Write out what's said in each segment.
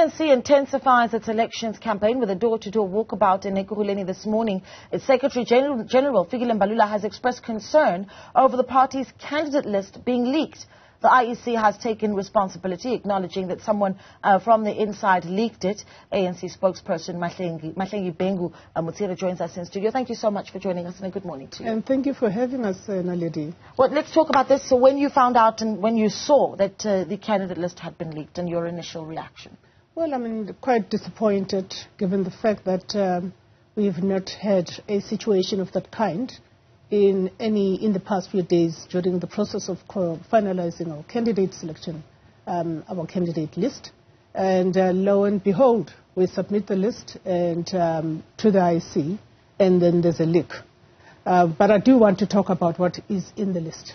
ANC intensifies its elections campaign with a door-to-door walkabout in Ekurhuleni this morning. Its Secretary General Fikile Mbalula has expressed concern over the party's candidate list being leaked. The IEC has taken responsibility, acknowledging that someone from the inside leaked it. ANC spokesperson Mahlengi Bengu Mutsira joins us in studio. Thank you so much for joining us and a good morning to you. And thank you for having us, Naledi. Well, let's talk about this. So when you found out and when you saw that the candidate list had been leaked and your initial reaction? Well, I'm quite disappointed given the fact that we've not had a situation of that kind in the past few days during the process of finalizing our candidate selection, our candidate list. And lo and behold, we submit the list and to the IEC, and then there's a leak. But I do want to talk about what is in the list.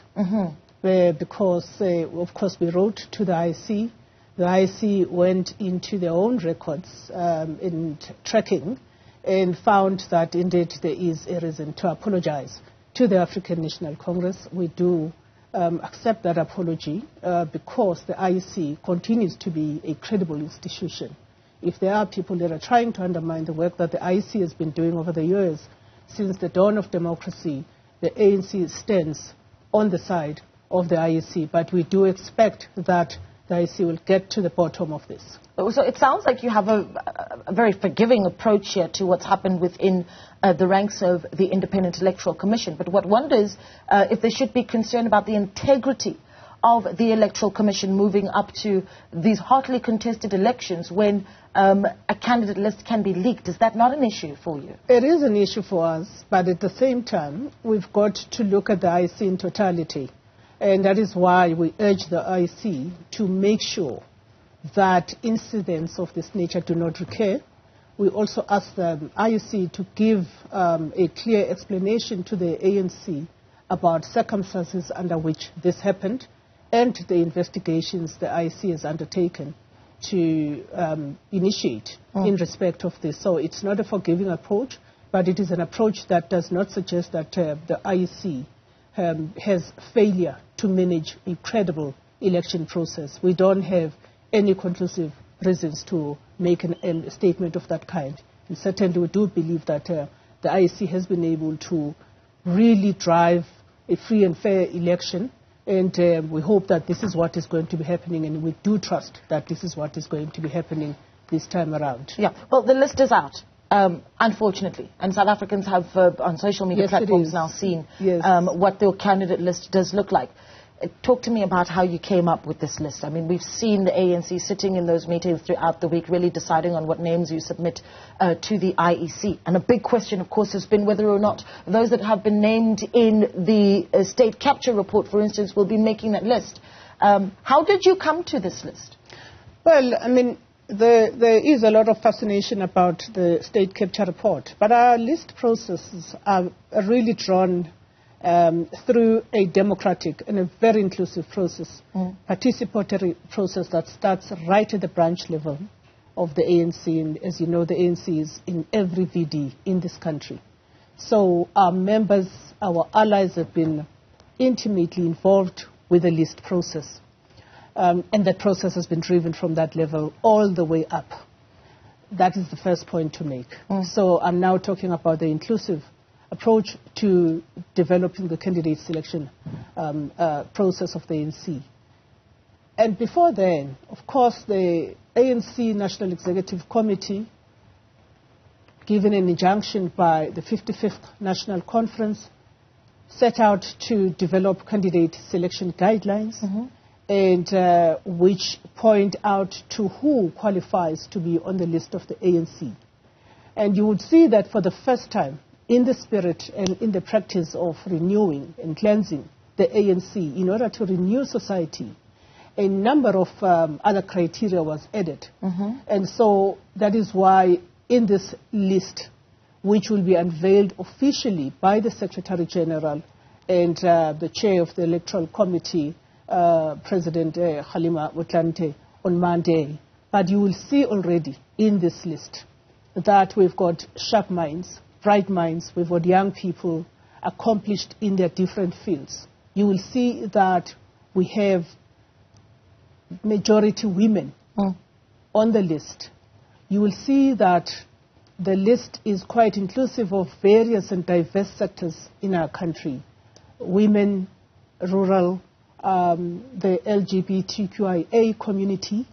Because, of course, we wrote to the IEC. The IEC went into their own records in tracking and found that, indeed, there is a reason to apologize to the African National Congress. We do accept that apology because the IEC continues to be a credible institution. If there are people that are trying to undermine the work that the IEC has been doing over the years, since the dawn of democracy, the ANC stands on the side of the IEC. But we do expect that the IEC will get to the bottom of this. So it sounds like you have a very forgiving approach here to what's happened within the ranks of the Independent Electoral Commission. But what wonders if they should be concerned about the integrity of the Electoral Commission moving up to these hotly contested elections when a candidate list can be leaked. Is that not an issue for you? It is an issue for us, but at the same time, we've got to look at the IEC in totality. And that is why we urge the IEC to make sure that incidents of this nature do not recur. We also ask the IEC to give a clear explanation to the ANC about circumstances under which this happened and the investigations the IEC has undertaken to initiate in respect of this. So it's not a forgiving approach, but it is an approach that does not suggest that the IEC has failure to manage a credible election process. We don't have any conclusive reasons to make a statement of that kind. And certainly we do believe that the IEC has been able to really drive a free and fair election, and we hope that this is what is going to be happening, and we do trust that this is what is going to be happening this time around. Yeah, well, the list is out. Unfortunately, and South Africans have on social media platforms now seen what their candidate list does look like. Talk to me about how you came up with this list. I mean, we've seen the ANC sitting in those meetings throughout the week, really deciding on what names you submit to the IEC. And a big question, of course, has been whether or not those that have been named in the state capture report, for instance, will be making that list. How did you come to this list? Well, I mean, there is a lot of fascination about the state capture report, but our list processes are really drawn through a democratic and a very inclusive process, participatory process that starts right at the branch level of the ANC. And as you know, the ANC is in every VD in this country. So our members, our allies have been intimately involved with the list process. And that process has been driven from that level all the way up. That is the first point to make. So I'm now talking about the inclusive approach to developing the candidate selection process of the ANC. And before then, of course, the ANC National Executive Committee, given an injunction by the 55th National Conference, set out to develop candidate selection guidelines and which point out to who qualifies to be on the list of the ANC. And you would see that for the first time, in the spirit and in the practice of renewing and cleansing the ANC, in order to renew society, a number of other criteria was added. And so that is why in this list, which will be unveiled officially by the Secretary General and the chair of the Electoral Committee, President Halima Motlanthe, on Monday, but you will see already in this list that we've got sharp minds, bright minds, we've got young people accomplished in their different fields. You will see that we have majority women on the list, you will see that the list is quite inclusive of various and diverse sectors in our country. Women, rural, the LGBTQIA community.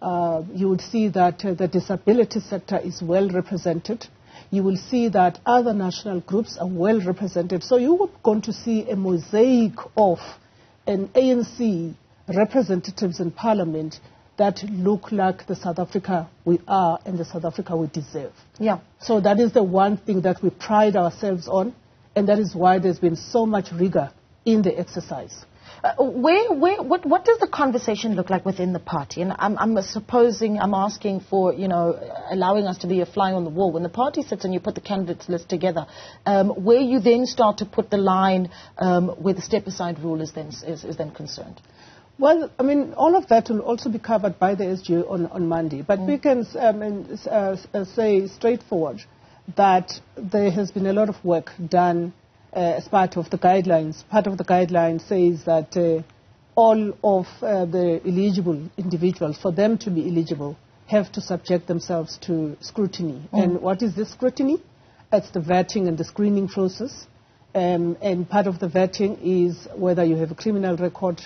You would see that the disability sector is well represented. You will see that other national groups are well represented. So you are going to see a mosaic of an ANC representatives in Parliament that look like the South Africa we are and the South Africa we deserve. Yeah. So that is the one thing that we pride ourselves on, and that is why there's been so much rigor in the exercise. What does the conversation look like within the party? And I'm asking for, allowing us to be a fly on the wall. When the party sits and you put the candidates list together, where you then start to put the line where the step-aside rule is then concerned? Well, I mean, all of that will also be covered by the SGA on Monday. But we can say straightforward that there has been a lot of work done as part of the guidelines. Part of the guidelines says that all of the eligible individuals, for them to be eligible, have to subject themselves to scrutiny. And what is this scrutiny? It's the vetting and the screening process. And part of the vetting is whether you have a criminal record,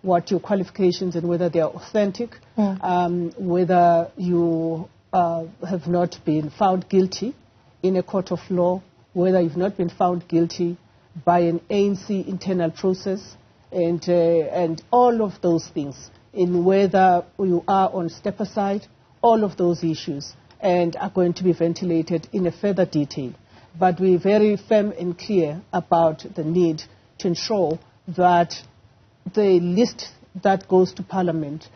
what your qualifications and whether they are authentic, whether you have not been found guilty in a court of law, whether you've not been found guilty by an ANC internal process, and all of those things, in whether you are on step aside, all of those issues, and are going to be ventilated in a further detail. But we're very firm and clear about the need to ensure that the list that goes to Parliament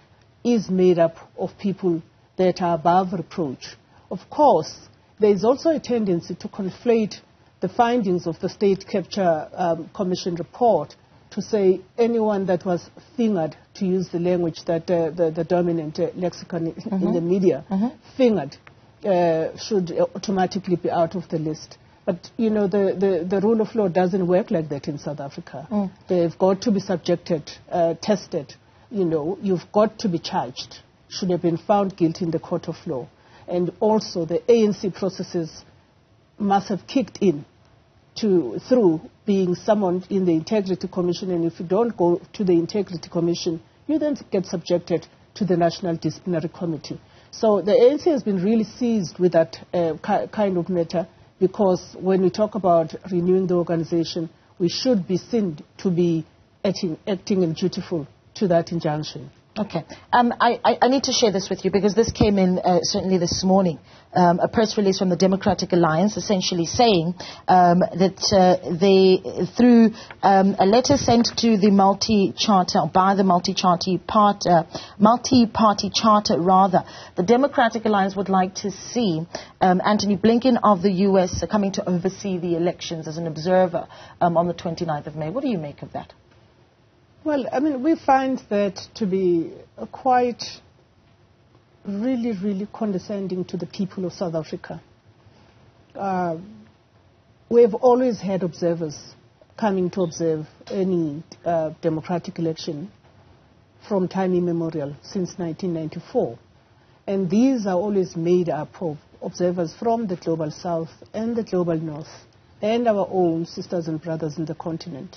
is made up of people that are above reproach. Of course, there is also a tendency to conflate the findings of the State Capture Commission report to say anyone that was fingered, to use the language that the dominant lexicon in the media, fingered, should automatically be out of the list. But, the rule of law doesn't work like that in South Africa. They've got to be subjected, tested. You've got to be charged, should have been found guilty in the court of law. And also the ANC processes must have kicked in through being summoned in the Integrity Commission. And if you don't go to the Integrity Commission, you then get subjected to the National Disciplinary Committee. So the ANC has been really seized with that kind of matter, because when we talk about renewing the organization, we should be seen to be acting and dutiful to that injunction. Okay. I need to share this with you because this came in certainly this morning. A press release from the Democratic Alliance essentially saying that they, through a letter sent to the multi-charter, by the multi-party charter rather, the Democratic Alliance would like to see Antony Blinken of the U.S. coming to oversee the elections as an observer on the 29th of May. What do you make of that? Well, I mean, we find that to be quite really, really condescending to the people of South Africa. We have always had observers coming to observe any democratic election from time immemorial, since 1994. And these are always made up of observers from the global south and the global north and our own sisters and brothers in the continent.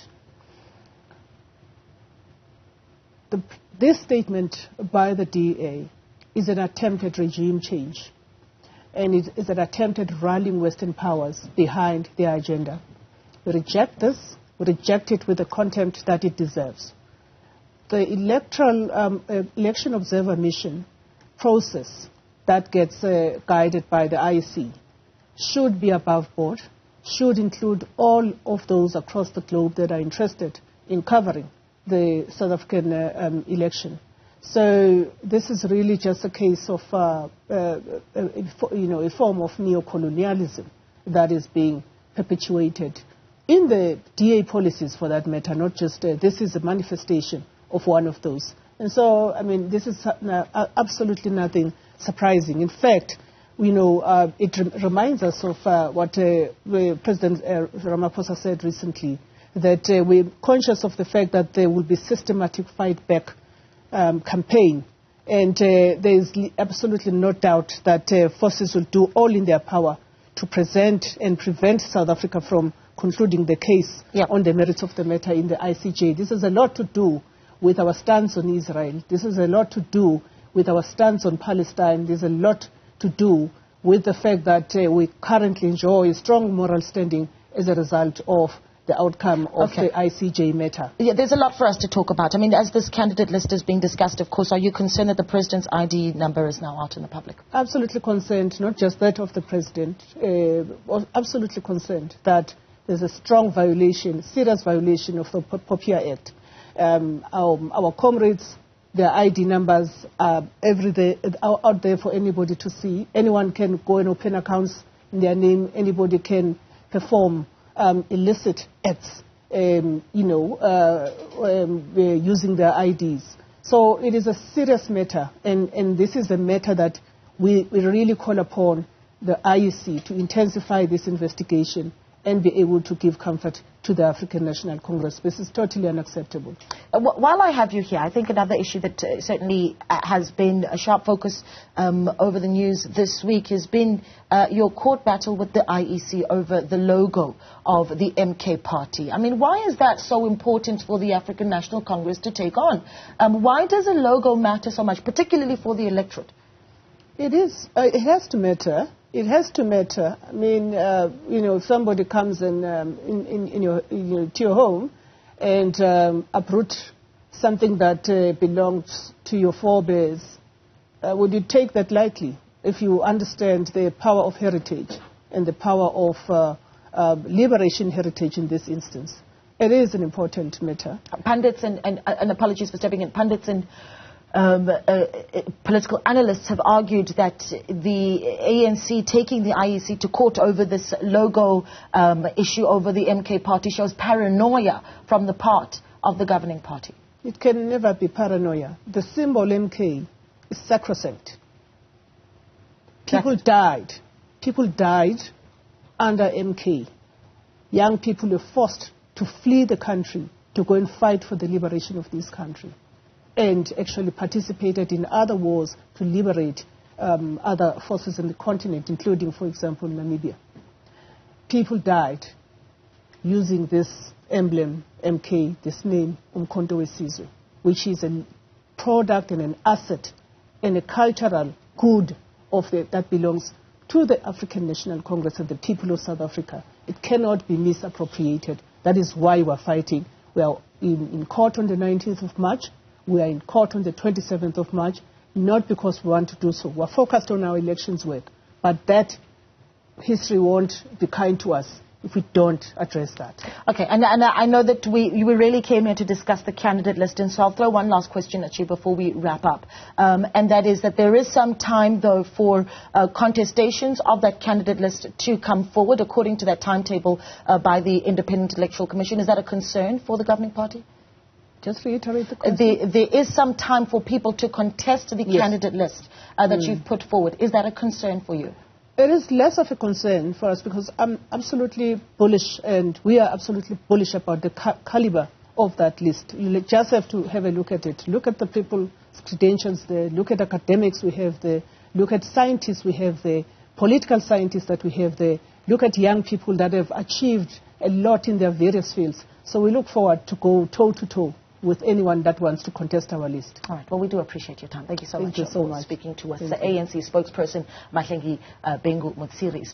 This statement by the DA is an attempted regime change, and it is an attempted rallying Western powers behind their agenda. We reject this. We reject it with the contempt that it deserves. The election observer mission process that gets guided by the IEC should be above board, should include all of those across the globe that are interested in covering the South African election. So this is really just a case of a form of neo-colonialism that is being perpetuated in the DA policies, for that matter, not just this is a manifestation of one of those. And so, I mean, this is absolutely nothing surprising. In fact, it reminds us of what President Ramaphosa said recently, that we're conscious of the fact that there will be systematic fight back campaign And there is absolutely no doubt that forces will do all in their power to present and prevent South Africa from concluding the case on the merits of the matter in the ICJ. This has a lot to do with our stance on Israel. This has a lot to do with our stance on Palestine. There's a lot to do with the fact that we currently enjoy a strong moral standing as a result of the outcome of the ICJ matter. Yeah, there's a lot for us to talk about. I mean, as this candidate list is being discussed, of course, are you concerned that the president's ID number is now out in the public? Absolutely concerned, not just that of the president, absolutely concerned that there's a strong violation, serious violation of the POPIA Act. Our comrades, their ID numbers are out there for anybody to see. Anyone can go and open accounts in their name. Anybody can perform illicit acts, using their IDs. So it is a serious matter, and this is a matter that we really call upon the IEC to intensify this investigation and be able to give comfort to the African National Congress. This is totally unacceptable. While I have you here, I think another issue that certainly has been a sharp focus over the news this week has been your court battle with the IEC over the logo of the MK party. I mean, why is that so important for the African National Congress to take on? Why does a logo matter so much, particularly for the electorate? It has to matter. It has to matter. I mean, if somebody comes to your home and uproot something that belongs to your forebears, would you take that lightly if you understand the power of heritage and the power of liberation heritage in this instance? It is an important matter. Pundits and apologies for stepping in, pundits and political analysts have argued that the ANC taking the IEC to court over this logo issue over the MK party shows paranoia from the part of the governing party. It can never be paranoia. The symbol MK is sacrosanct. People died. People died under MK. Young people were forced to flee the country to go and fight for the liberation of this country, and actually participated in other wars to liberate other forces in the continent, including, for example, Namibia. People died using this emblem, MK, this name, Umkhonto weSizwe, which is a product and an asset and a cultural good that belongs to the African National Congress and the people of South Africa. It cannot be misappropriated. That is why we're fighting. We are in court on the 19th of March. We are in court on the 27th of March, not because we want to do so. We're focused on our elections work, but that history won't be kind to us if we don't address that. Okay, and I know that we really came here to discuss the candidate list, and so I'll throw one last question at you before we wrap up. And that is that there is some time, though, for contestations of that candidate list to come forward, according to that timetable by the Independent Electoral Commission. Is that a concern for the governing party? Just reiterate the question. There is some time for people to contest the candidate list that you've put forward. Is that a concern for you? It is less of a concern for us because I'm absolutely bullish, and we are absolutely bullish about the caliber of that list. You just have to have a look at it. Look at the people's credentials there. Look at academics we have there. Look at scientists we have there. Political scientists that we have there. Look at young people that have achieved a lot in their various fields. So we look forward to go toe-to-toe with anyone that wants to contest our list. All right. Well, we do appreciate your time. Thank you so much for speaking to us. The ANC spokesperson, Mahlengi Bengu Mutsiri.